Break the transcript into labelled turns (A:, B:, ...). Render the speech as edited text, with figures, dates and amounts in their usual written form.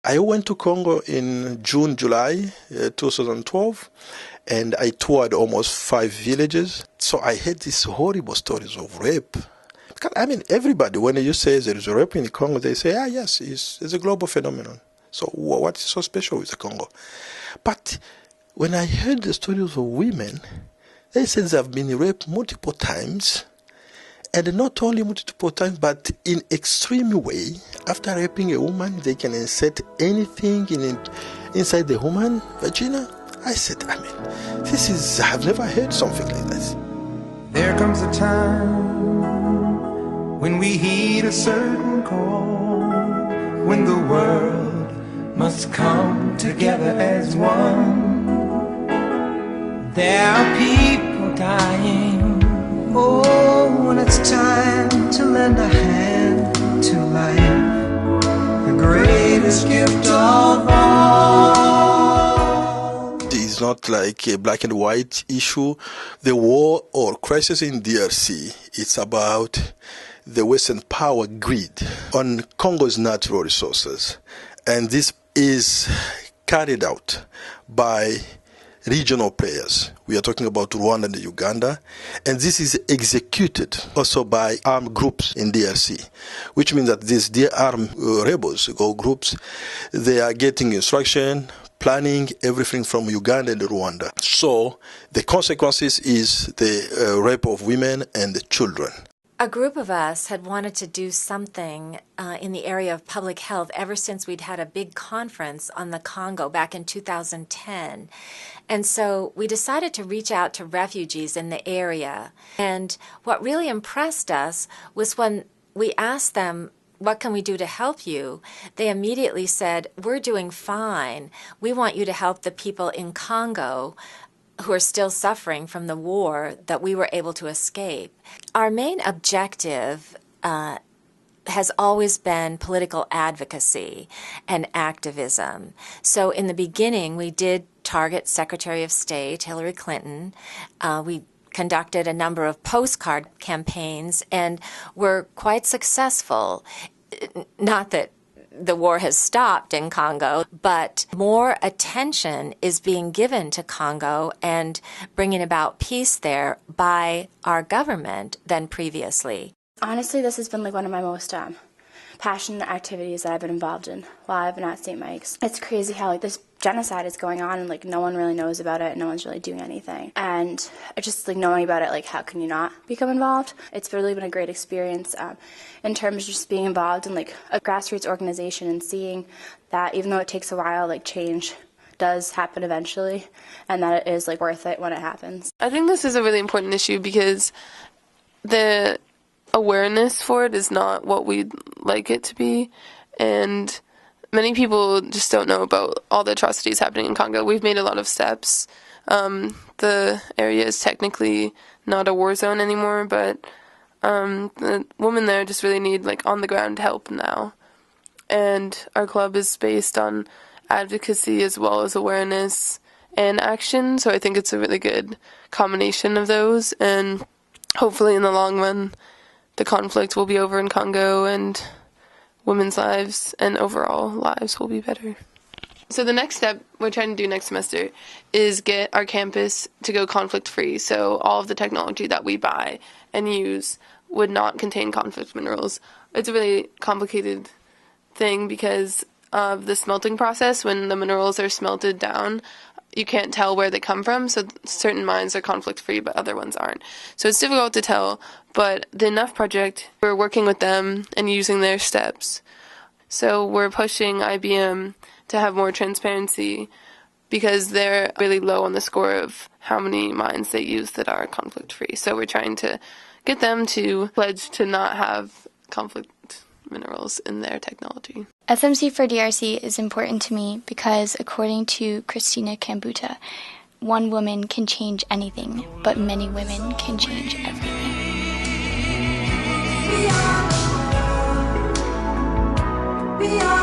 A: I went to Congo in June, July 2012, and I toured almost 5 villages. So I heard these horrible stories of rape. Because, I mean, everybody, when you say there is a rape in Congo, they say, yes, it's a global phenomenon. So what is so special with the Congo? But when I heard the stories of women, they said they have been raped multiple times, and not only multiple times, but in extreme way. After raping a woman, they can insert anything inside the woman vagina. I said, I've never heard something like this.
B: There comes a time when we heed a certain call, when the world must come together as one. There are people dying. Oh, when it's time to lend a hand to life, the greatest gift of all.
A: It's not like a black and white issue. The war or crisis in DRC, it's about the Western power greed on Congo's natural resources. And this is carried out by regional players. We are talking about Rwanda and Uganda, and this is executed also by armed groups in DRC, which means that these armed rebels or groups, they are getting instruction, planning everything from Uganda and Rwanda. So the consequences is the rape of women and children.
C: A group of us had wanted to do something in the area of public health ever since we'd had a big conference on the Congo back in 2010. And so we decided to reach out to refugees in the area. And what really impressed us was when we asked them, what can we do to help you? They immediately said, we're doing fine. We want you to help the people in Congo who are still suffering from the war that we were able to escape. Our main objective has always been political advocacy and activism. So in the beginning, we did target Secretary of State Hillary Clinton. We conducted a number of postcard campaigns and were quite successful. Not that the war has stopped in Congo, but more attention is being given to Congo and bringing about peace there by our government than previously.
D: Honestly, this has been like one of my most passionate activities that I've been involved in while I've been at St. Mike's. It's crazy how this genocide is going on and no one really knows about it and no one's really doing anything. And just knowing about it, how can you not become involved? It's really been a great experience in terms of just being involved in a grassroots organization and seeing that even though it takes a while, change does happen eventually and that it is worth it when it happens.
E: I think this is a really important issue because the awareness for it is not what we'd like it to be, and many people just don't know about all the atrocities happening in Congo. We've made a lot of steps. The area is technically not a war zone anymore, but the women there just really need on-the-ground help now. And our club is based on advocacy as well as awareness and action, so I think it's a really good combination of those, and hopefully in the long run the conflict will be over in Congo and women's lives and overall lives will be better. So the next step we're trying to do next semester is get our campus to go conflict-free. So all of the technology that we buy and use would not contain conflict minerals. It's a really complicated thing because of the smelting process. When the minerals are smelted down, you can't tell where they come from, so certain mines are conflict-free, but other ones aren't. So it's difficult to tell, but the Enough Project, we're working with them and using their steps. So we're pushing IBM to have more transparency because they're really low on the score of how many mines they use that are conflict-free. So we're trying to get them to pledge to not have conflict minerals in their technology.
F: SMC for DRC is important to me because, according to Christina Kambuta, one woman can change anything, but many women can change everything.
B: We are